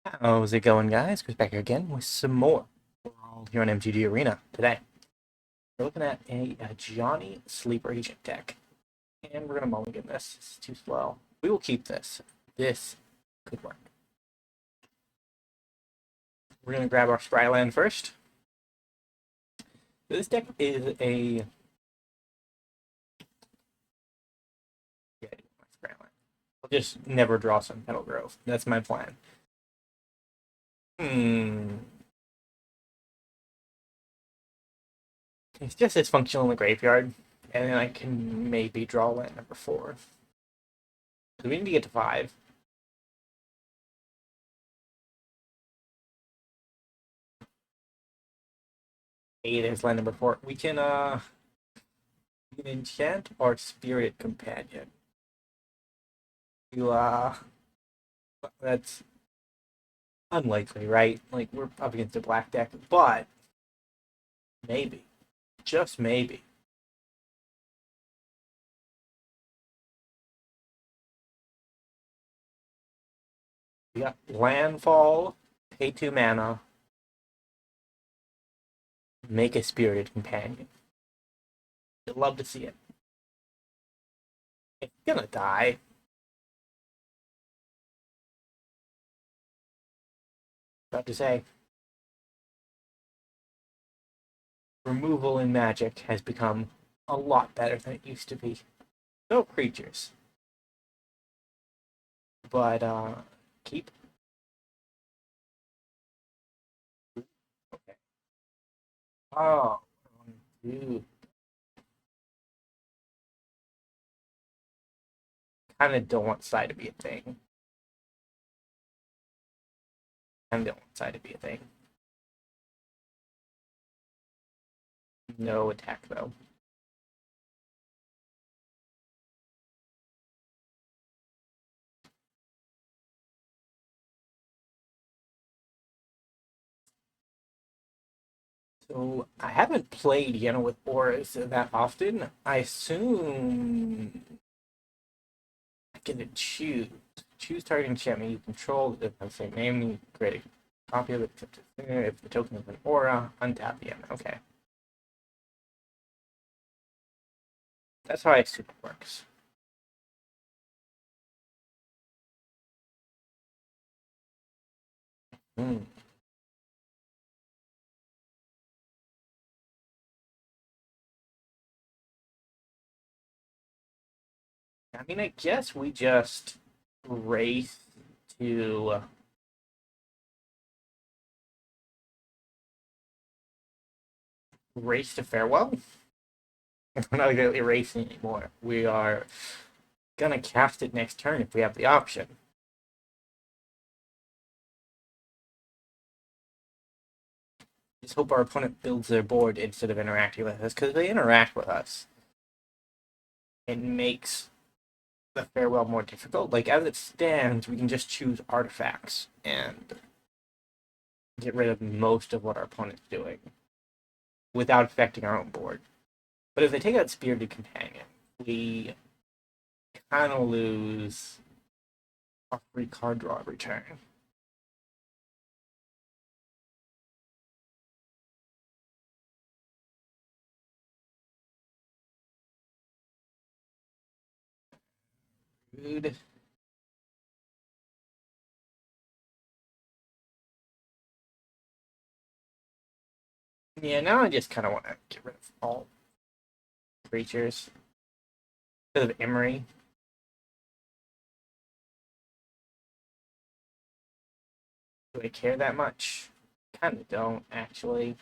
How's it going, guys? Chris back here again with some more Brawl here on MTG Arena. Today, we're looking at a Ajani Sleeper Agent deck. And we're going to mulligan this. It's too slow. We will keep this. This could work. We're going to grab our Spryland first. This deck is a... Yeah, my Spryland. I'll just never draw some Petal Grove. That's my plan. It's just as functional in the graveyard. And then I can maybe draw land number 4. So we need to get to 5. Hey, there's land number 4. We can enchant our Spirit Companion. You that's unlikely, right? Like, we're up against a black deck, but maybe. Just maybe. We got landfall, pay 2 mana, make a Spirited Companion. I'd love to see it. It's gonna die. About to say. Removal in Magic has become a lot better than it used to be. No creatures. But, keep. Okay. Oh, dude. Kind of don't want Psi to be a thing. Kind of don't want Psi to be a thing. No attack, though. So, I haven't played Yenna with auras that often. I assume I can choose. Choose target enchantment you control. If I say name, you create a copy of it. If the token is an aura, untap the Yenna. Okay. That's how I assume it works. Hmm. I mean, I guess we just race to farewell. We're not going to erase anymore. We are gonna cast it next turn if we have the option. Just hope our opponent builds their board instead of interacting with us, because if they interact with us, it makes the farewell more difficult. Like, as it stands, we can just choose artifacts and get rid of most of what our opponent's doing without affecting our own board. But if they take out Spirited Companion, we kind of lose a free card draw every turn. Rude. Yeah, now I just kind of want to get rid of all creatures because of Emery. Do I care that much? Kind of don't, actually.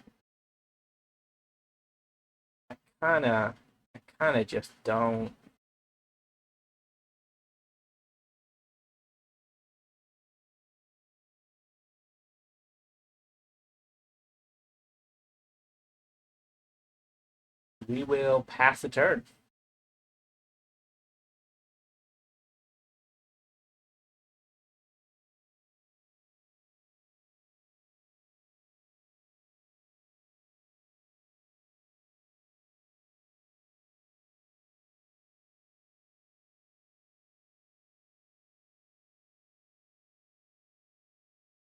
Kind of, I kind of just don't. We will pass the turn.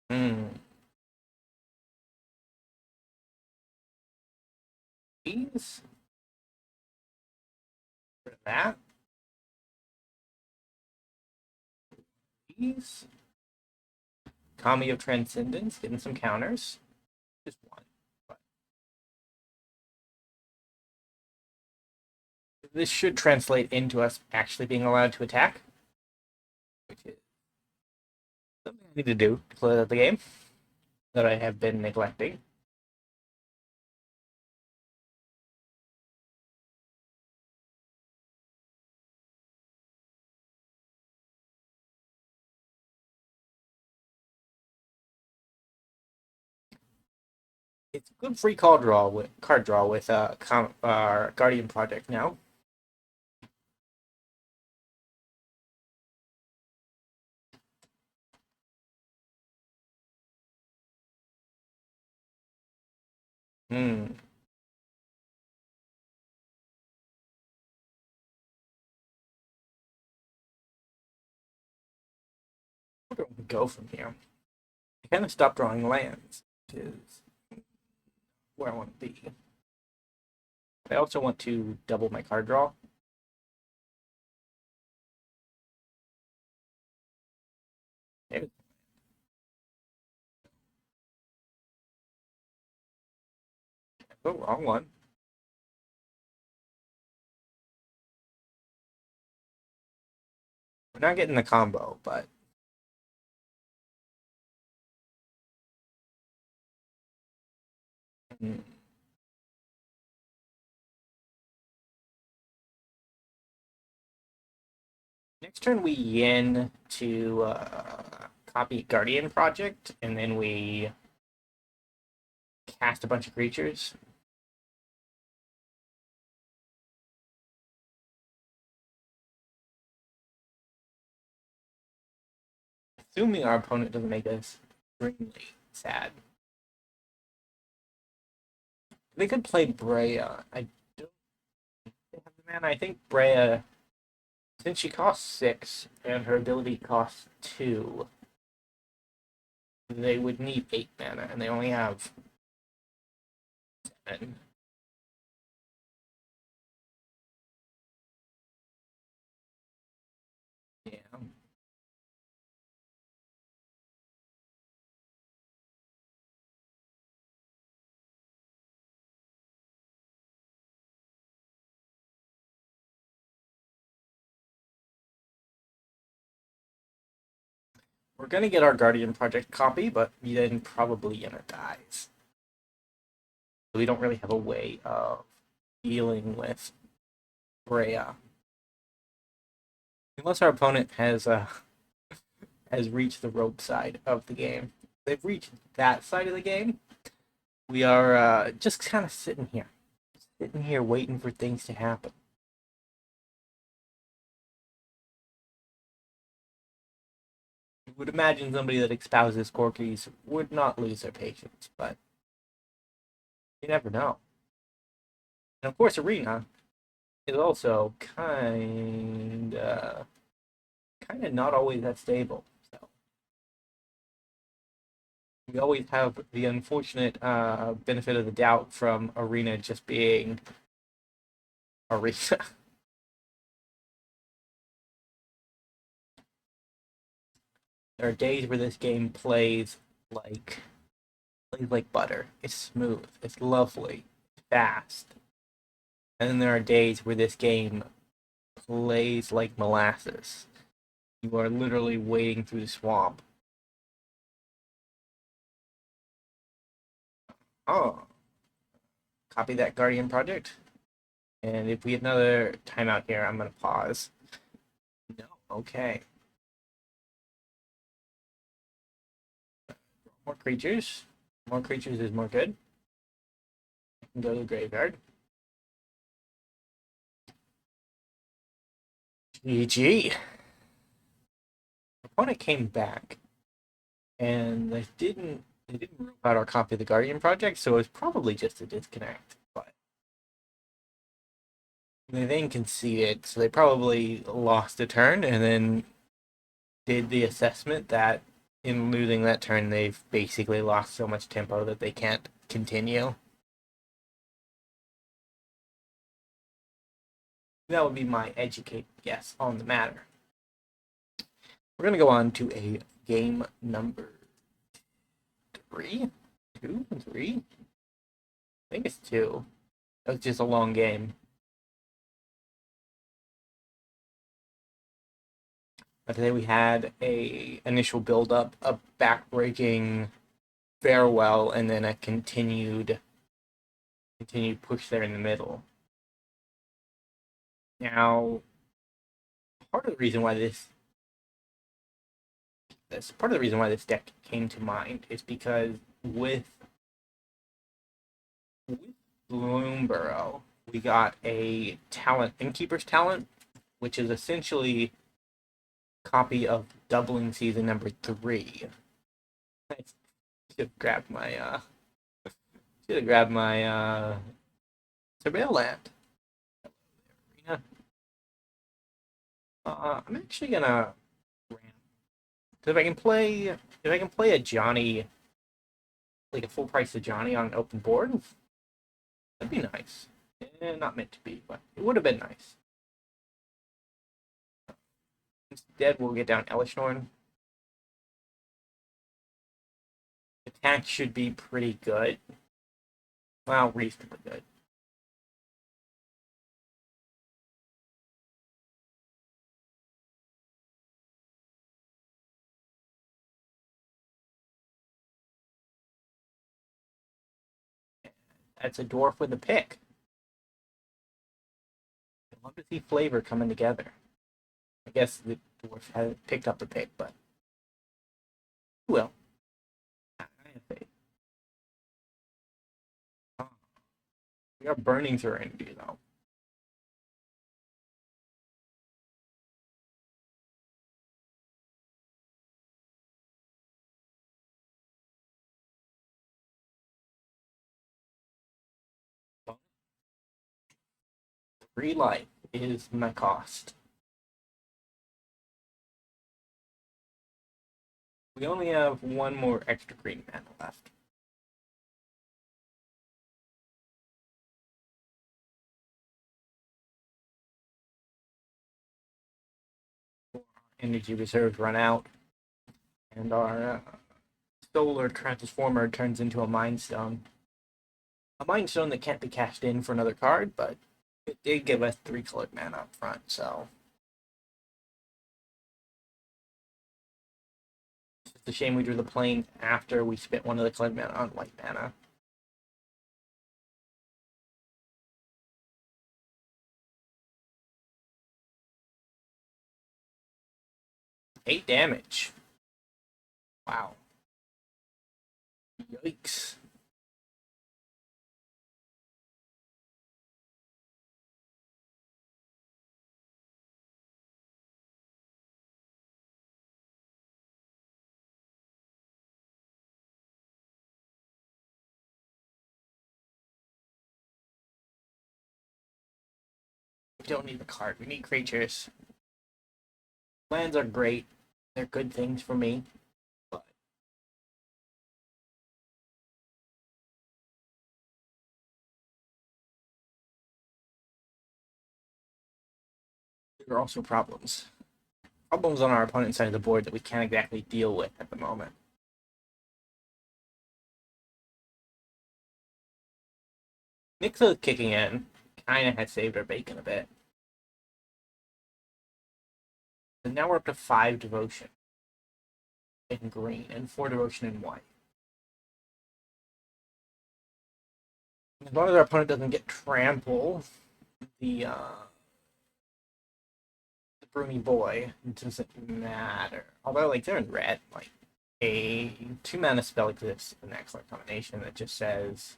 Hmm. These. For that. These. Kami of Transcendence, getting some counters. Just one. But this should translate into us actually being allowed to attack, which is something I need to do to close out the game that I have been neglecting. It's a good free card draw with Guardian Project now. Hmm. Where do we go from here? I kind of stopped drawing lands, which is where I want to be. I also want to double my card draw. Maybe. Oh, wrong one. We're not getting the combo, but hmm. Next turn we yin to copy Guardian Project, and then we cast a bunch of creatures. Assuming our opponent doesn't make us extremely sad. They could play Brea. I don't think they have the mana. I think Brea, since she costs 6 and her ability costs 2, they would need 8 mana, and they only have 7. Yeah. We're gonna get our Guardian Project copy, but then probably Yenna dies. So we don't really have a way of dealing with Brea. Unless our opponent has reached the rope side of the game. If they've reached that side of the game. We are just kind of sitting here waiting for things to happen. You would imagine somebody that espouses Corkies would not lose their patience, but you never know. And of course, Arena is also kind of not always that stable. So we always have the unfortunate benefit of the doubt from Arena just being Arena. There are days where this game like plays like butter. It's smooth. It's lovely. Fast. And then there are days where this game plays like molasses. You are literally wading through the swamp. Oh, copy that Guardian project. And if we get another timeout here, I'm gonna pause. No, okay. More creatures. More creatures is more good. I can go to the graveyard. GG. Opponent came back, and they didn't rule out our copy of the Guardian project, so it was probably just a disconnect. But they then conceded, so they probably lost a turn and then did the assessment that in losing that turn, they've basically lost so much tempo that they can't continue. That would be my educated guess on the matter. We're going to go on to a game number 3? 2? 3? I think it's 2. It was just a long game. But today we had a initial build-up, a back-breaking farewell, and then a continued push there in the middle. Now, part of the reason why this deck came to mind is because with Bloomburrow, we got a talent, Innkeeper's talent, which is essentially a copy of Doubling Season number 3. I should have grabbed my Surveil Land. I'm actually gonna ramp. If I can play Ajani, like a full price Ajani on an open board, that'd be nice. Not meant to be, but it would have been nice. Instead, we'll get down Elishnorn. Attack should be pretty good. Well, reasonably good. That's a dwarf with a pick. I love to see flavor coming together. I guess the dwarf hasn't picked up the pick, but well, I have faith. Oh, we are burning Serenity though. Free life is my cost. We only have one more extra green mana left. Energy reserves run out, and our solar transformer turns into a Mind Stone. A Mind Stone that can't be cashed in for another card, but it did give us 3 colored mana up front, so it's a shame we drew the plane after we spent one of the colored mana on white mana. Eight damage. Wow. Yikes. We don't need the card. We need creatures. Lands are great. They're good things for me. But there are also problems. Problems on our opponent's side of the board that we can't exactly deal with at the moment. Nykthos kicking in kind of has saved our bacon a bit. And now we're up to 5 devotion in green and 4 devotion in white. As long as our opponent doesn't get trample, the Bruni boy, it doesn't matter. Although, like, they're in red. Like, a 2 mana spell exists, an excellent combination that just says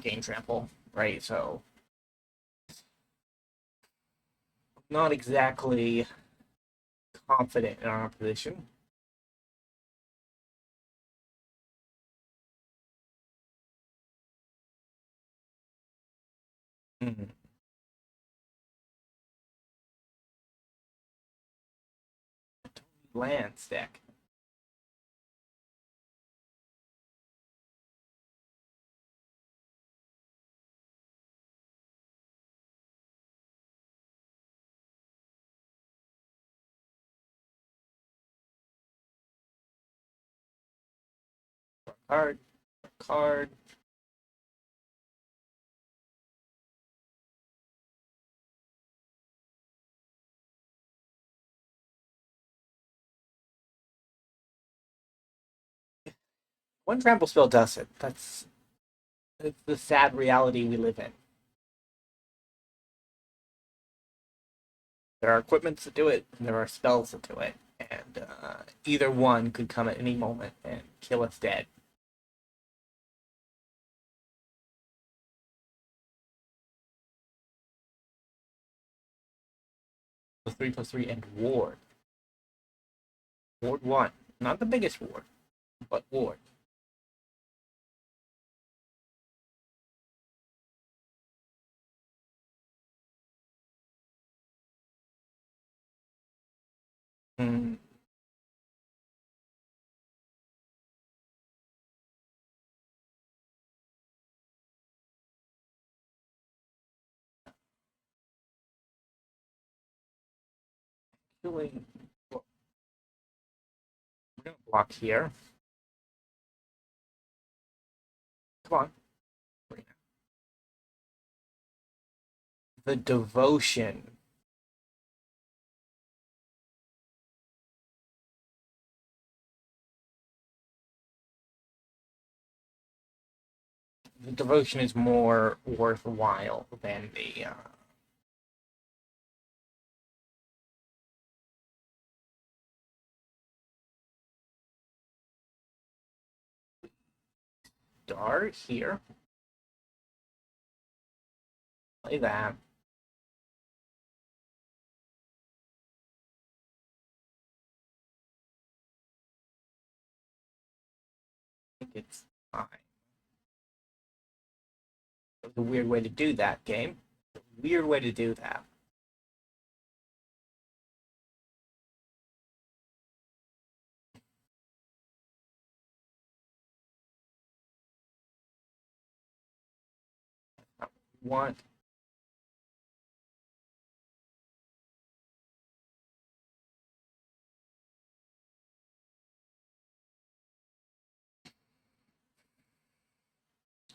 gain trample, right? So, not exactly confident in our position. Hmm. Land stack. Card. Card. One trample spell does it. That's the sad reality we live in. There are equipments that do it, and there are spells that do it, and either one could come at any moment and kill us dead. The 3+3 and ward. Ward 1. Not the biggest ward, but ward. Hmm. We're gonna block here. Come on. The devotion. The devotion is more worthwhile than the dart here. Play that. I think it's fine. It was a weird way to do that, game. Weird way to do that. Want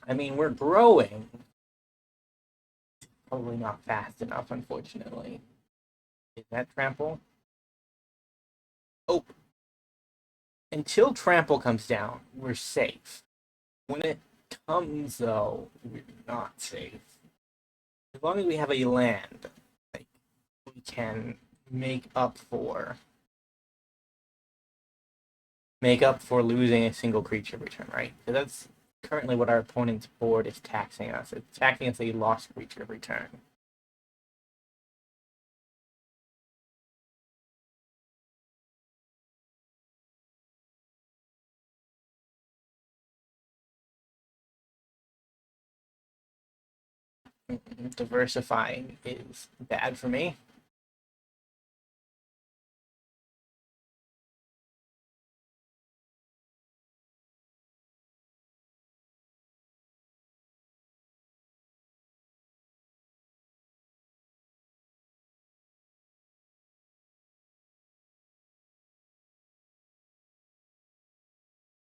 I mean, we're growing. Probably not fast enough, unfortunately. Is that trample? Oh, until trample comes down, we're safe. When it comes, though, we're not safe. As long as we have a land, like, we can make up for losing a single creature return, right? So that's currently what our opponent's board is taxing us. It's taxing us a lost creature return. Diversifying is bad for me.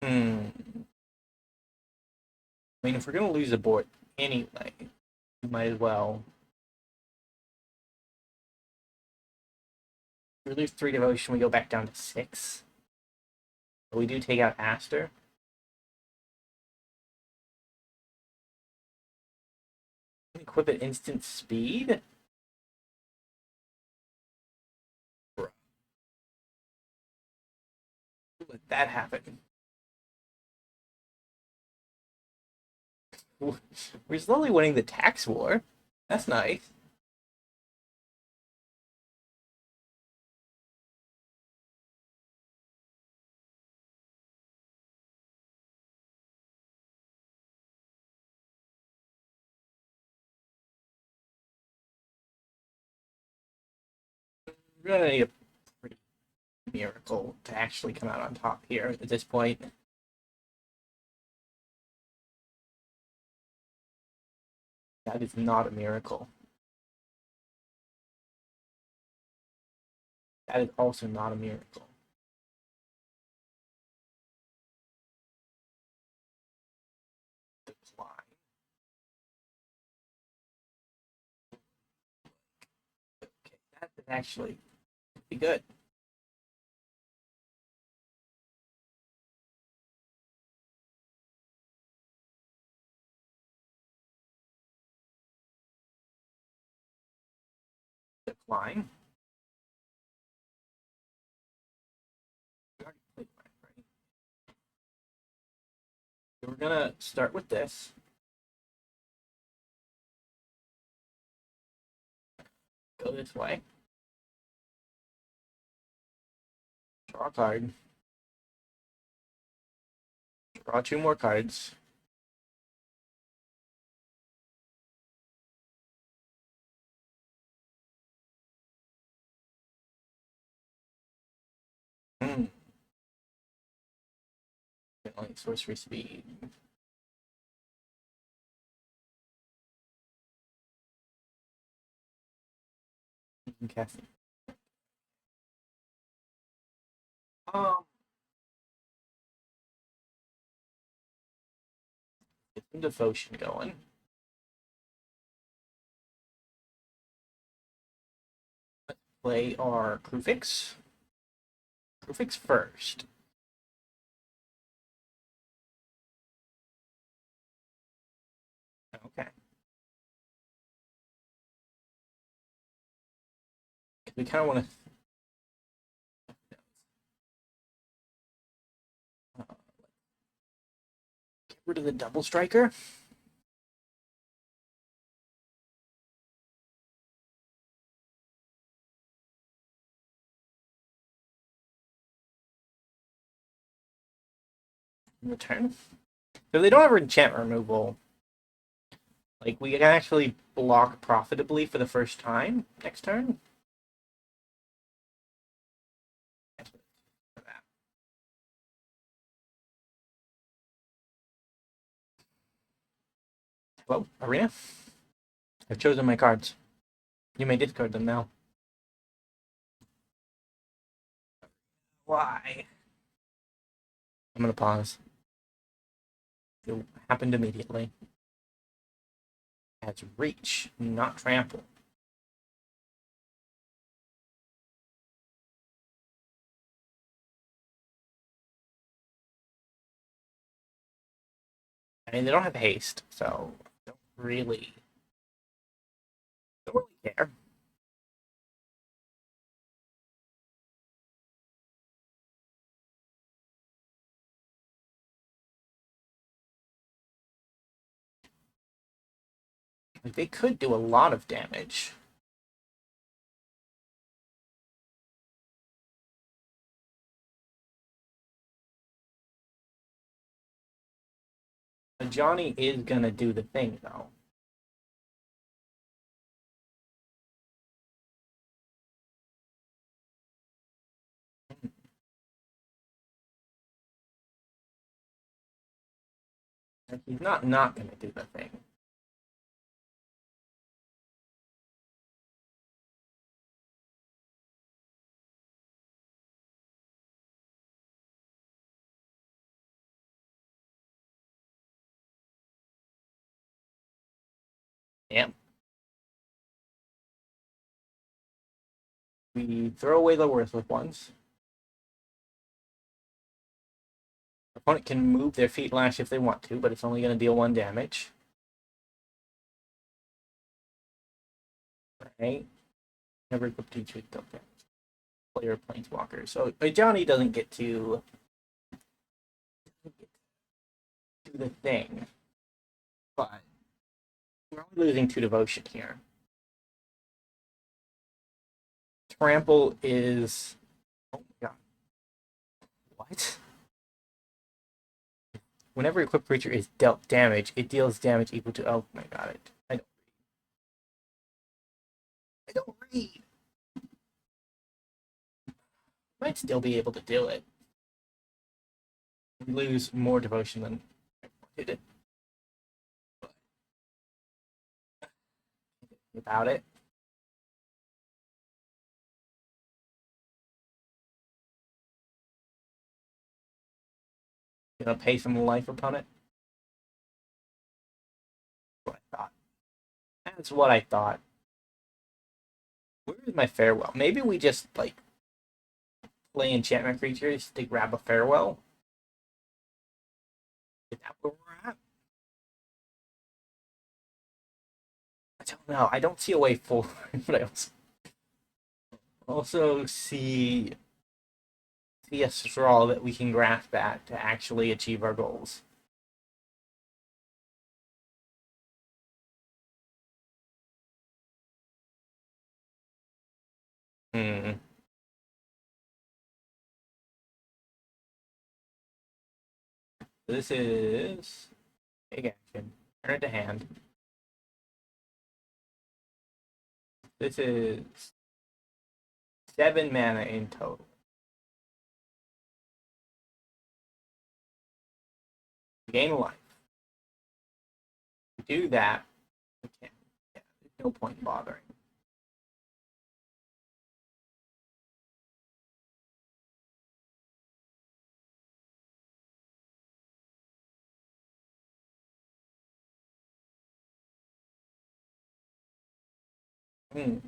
Hmm. I mean, if we're gonna lose the board anyway, we might as well. If we lose 3 devotion, we go back down to 6. But we do take out Aster. Equip at instant speed. Let that happen. We're slowly winning the tax war. That's nice. We're gonna need a pretty miracle to actually come out on top here at this point. That is not a miracle. That is also not a miracle. Decline. Okay, that is actually pretty good. Decline. We're gonna start with this. Go this way. Draw a card. Draw 2 more cards. Like sorcery speed. Casting. Get some devotion going. Let's play our Krufix. Krufix first. Okay. We kind of want to get rid of the double striker. Return. So they don't have enchant removal. Like, we can actually block profitably for the first time next turn. Well, Arena. I've chosen my cards. You may discard them now. Why? I'm gonna pause. It happened immediately. That's reach, not trample. I mean, they don't have haste, so don't really care. Like, they could do a lot of damage. Ajani is gonna do the thing, though. Like, he's not gonna do the thing. Yeah. We throw away the worthless ones. Opponent can move their feet lash if they want to, but it's only going to deal 1 damage. Right? Never equipped to treat dealt damage. Player planeswalker. So Ajani doesn't get to do the thing. But we're only losing 2 devotion here. Trample is. Oh my god. What? Whenever equipped creature is dealt damage, it deals damage equal to. Oh my god. I don't read. Might still be able to do it. We lose more devotion than I wanted it. About it. Gonna pay some life upon it. That's what I thought. That's what I thought. Where is my farewell? Maybe we just like play enchantment creatures to grab a farewell. Is that where we're at? I don't know. I don't see a way forward, but I also see a straw that we can grasp at to actually achieve our goals. Hmm. This is big action. Turn it to hand. This is 7 mana in total. Gain a life. To do that, we can't. Yeah, there's no point in bothering. Hmm.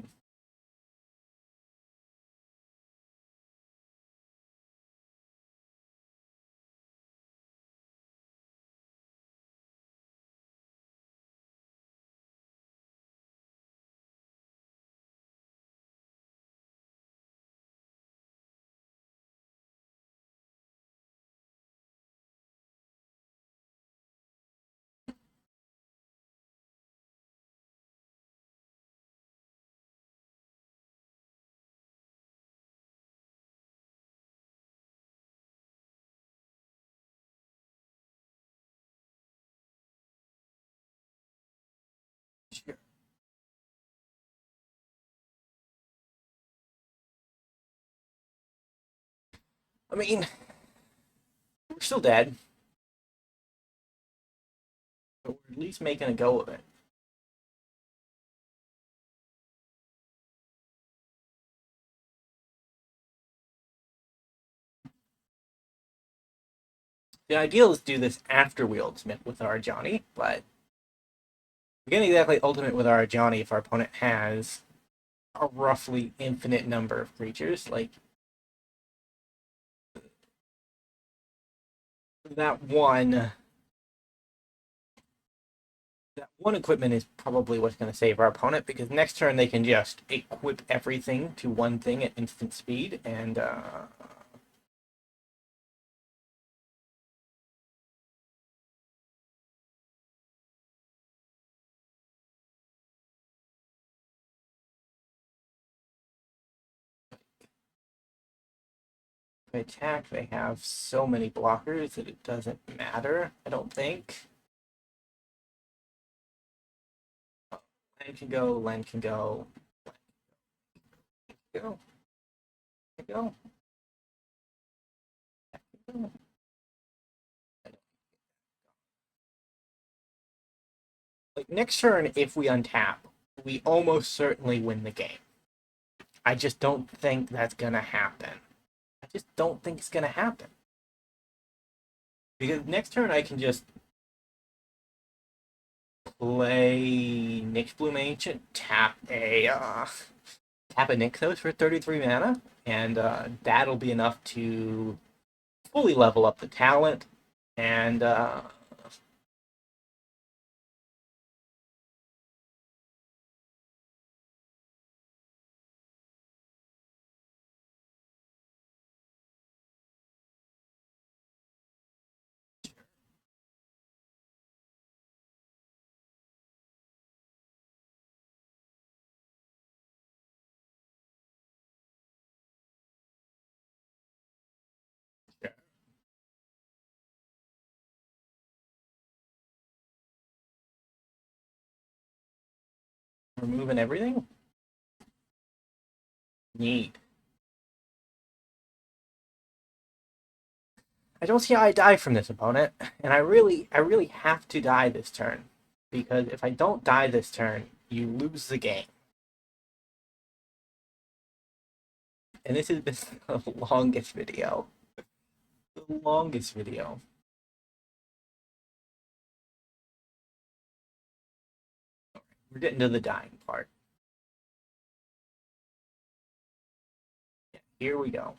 Sure. I mean, we're still dead, but we're at least making a go of it. The ideal is to do this after we ultimate with our Ajani, but we can't exactly ultimate with our Ajani if our opponent has a roughly infinite number of creatures. Like that one that one equipment is probably what's going to save our opponent because next turn they can just equip everything to one thing at instant speed and attack. They have so many blockers that it doesn't matter. I don't think. Len can go. Len can go. Len can go. Len can go. Len can go. Like next turn, if we untap, we almost certainly win the game. I just don't think that's gonna happen. I just don't think it's gonna happen because next turn I can just play Nyxbloom Ancient, tap a Nykthos for 33 mana, and that'll be enough to fully level up the talent. And removing everything. Neat. I don't see how I die from this opponent, and I really have to die this turn. Because if I don't die this turn, you lose the game. And this has been the longest video. The longest video. We're getting to the dying part. Yeah, here we go.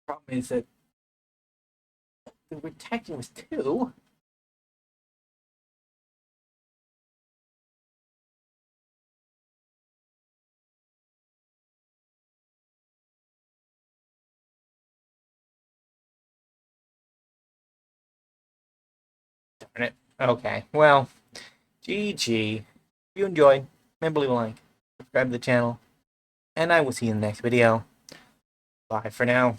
Problem is that the protecting was 2. Darn it. Okay, well, GG. If you enjoyed, remember to leave a like, subscribe to the channel, and I will see you in the next video. Bye for now.